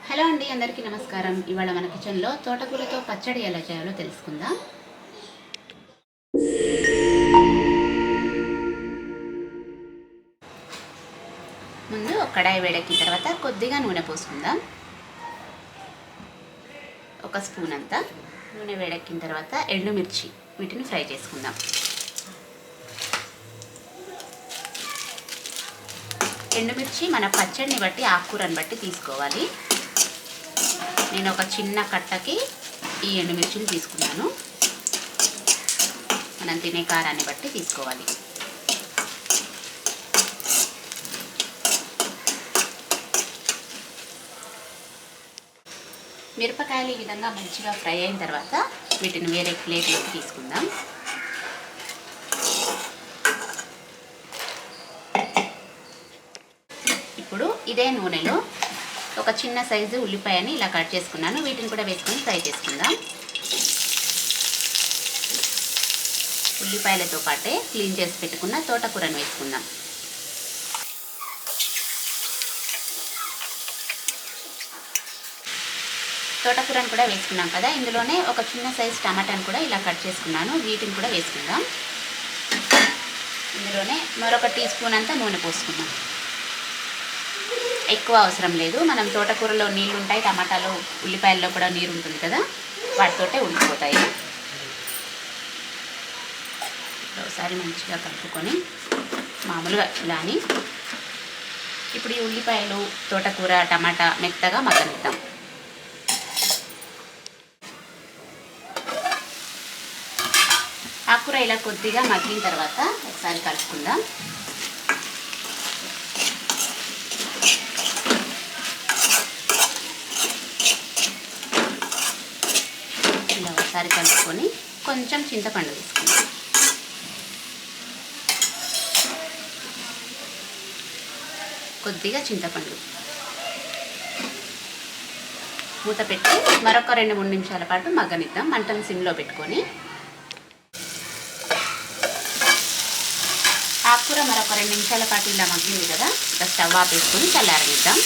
Hello అండి, అందరికీ నమస్కారం. ఇవాళ మన కిచెన్లో తోటకూరతో పచ్చడి ఎలా చేయాలో తెలుసుకుందాం. ముందు ఒక కడాయి వేడెక్కిన తర్వాత కొద్దిగా నూనె పోసుకుందాం. ఒక స్పూన్ అంతా నూనె వేడెక్కిన తర్వాత ఎండుమిర్చి వీటిని ఫ్రై చేసుకుందాం. ఎండుమిర్చి మన పచ్చడిని బట్టి ఆకుకూరని బట్టి తీసుకోవాలి. నేను ఒక చిన్న కట్టకి ఈ ఎండుమిర్చిని తీసుకున్నాను. మనం తినే కారాన్ని బట్టి తీసుకోవాలి. మిరపకాయలు ఈ విధంగా మంచిగా ఫ్రై అయిన తర్వాత వీటిని వేరే ప్లేట్లోకి తీసుకుందాం. ఇప్పుడు ఇదే నూనెలో ఒక చిన్న సైజు ఉల్లిపాయని ఇలా కట్ చేసుకున్నాను. వీటిని కూడా వేసుకొని ఫ్రై చేసుకుందాం. ఉల్లిపాయలతో పాటే క్లీన్ చేసి పెట్టుకున్న తోటకూరను వేసుకుందాం. తోటకూరను కూడా వేసుకున్నాం కదా, ఇందులోనే ఒక చిన్న సైజు టమాటాను కూడా ఇలా కట్ చేసుకున్నాను. వీటిని కూడా వేసుకుందాం. ఇందులోనే మరొక టీ స్పూన్ అంతా నూనె పోసుకుందాం. ఎక్కువ అవసరం లేదు. మనం తోటకూరలో నీళ్ళు ఉంటాయి, టమాటాలు ఉల్లిపాయల్లో కూడా నీరు ఉంటుంది కదా, వాటితోటే ఉడికిపోతాయి. ఒకసారి మంచిగా కలుపుకొని మామూలుగా ఇలాని ఇప్పుడు ఈ ఉల్లిపాయలు తోటకూర టమాటా మెత్తగా మగ్గనిద్దాం. ఆకుకూర ఇలా కొద్దిగా మగ్గిన తర్వాత ఒకసారి కలుపుకుందాం. ఇలా ఒకసారి కలుపుకొని కొంచెం చింతపండు వేసుకుందాం. కొద్దిగా చింతపండు మూత పెట్టి మరొక 2-3 నిమిషాల పాటు మగ్గనిద్దాం. మంటను సిమ్లో పెట్టుకొని ఆకుకూర మరొక 2 నిమిషాల పాటు ఇలా మగ్గింది కదా, ఇక స్టవ్ ఆపేసుకొని చల్లారనిద్దాం.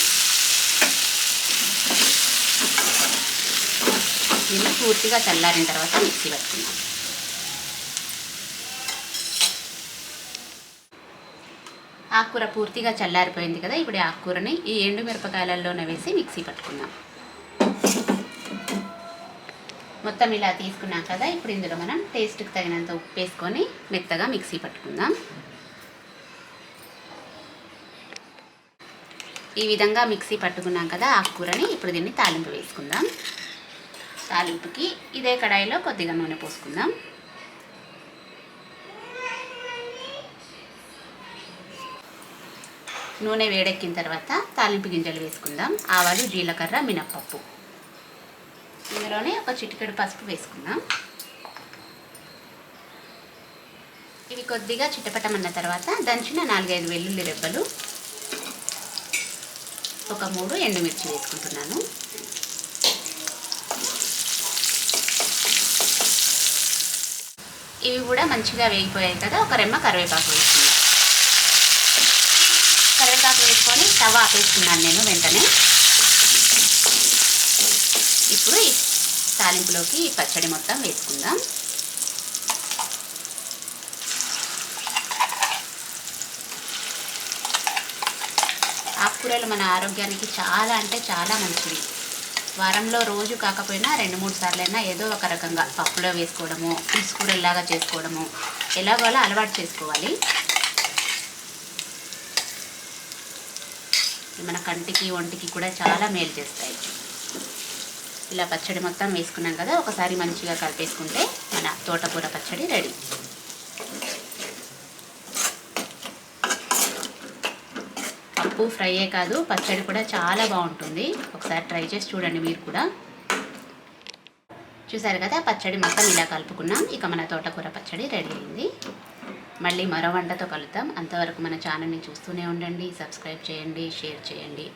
దీన్ని పూర్తిగా చల్లారిన తర్వాత మిక్సీ పట్టుకుందాం. ఆకుకూర పూర్తిగా చల్లారిపోయింది కదా, ఇప్పుడు ఆకుకూరని ఈ ఎండు మిరపకాయలలోనే వేసి మిక్సీ పట్టుకుందాం. మొత్తం ఇలా తీసుకున్నాం కదా, ఇప్పుడు ఇందులో మనం టేస్ట్కి తగినంత ఉప్పు వేసుకొని మెత్తగా మిక్సీ పట్టుకుందాం. ఈ విధంగా మిక్సీ పట్టుకున్నాం కదా ఆకుకూరని, ఇప్పుడు దీన్ని తాలింపు వేసుకుందాం. తాలింపుకి ఇదే కడాయిలో కొద్దిగా నూనె పోసుకుందాం. నూనె వేడెక్కిన తర్వాత తాలింపు గింజలు వేసుకుందాం. ఆవాలు, జీలకర్ర, మినప్పప్పు. ఇందులోనే ఒక చిటికెడు పసుపు వేసుకుందాం. ఇవి కొద్దిగా చిటపటమన్న తర్వాత దంచిన 4-5 వెల్లుల్లి రెబ్బలు, ఒక 3 ఎండుమిర్చి వేసుకుంటున్నాను. ఇవి కూడా మంచిగా వేగిపోయాయి కదా, ఒక రెమ్మ కరివేపాకు వేసుకుందాం. కరివేపాకు వేసుకొని స్టవ్ ఆపేసుకున్నాను నేను వెంటనే. ఇప్పుడు ఈ తాలింపులోకి ఈ పచ్చడి మొత్తం వేసుకుందాం. ఆకుకూరలు మన ఆరోగ్యానికి చాలా అంటే చాలా మంచివి. వారంలో రోజు కాకపోయినా 2-3 సార్లైనా ఏదో ఒక రకంగా పప్పులో వేసుకోవడము, పులుసుకూరలాగా చేసుకోవడము, ఎలాగోలా అలవాటు చేసుకోవాలి. మన కంటికి ఒంటికి కూడా చాలా మేలు చేస్తాయి. ఇలా పచ్చడి మొత్తం వేసుకున్నాం కదా, ఒకసారి మంచిగా కలిపేసుకుంటే మన తోటకూర పచ్చడి రెడీ. పప్పు ఫ్రైయే కాదు, పచ్చడి కూడా చాలా బాగుంటుంది. ఒకసారి ట్రై చేసి చూడండి మీరు కూడా. చూసారు కదా, పచ్చడి మొత్తం ఇలా కలుపుకున్నాం. ఇక మన తోటకూర పచ్చడి రెడీ అయింది. మళ్ళీ మరో వంటతో కలుద్దాం. అంతవరకు మన ఛానల్ని చూస్తూనే ఉండండి. సబ్స్క్రైబ్ చేయండి, షేర్ చేయండి.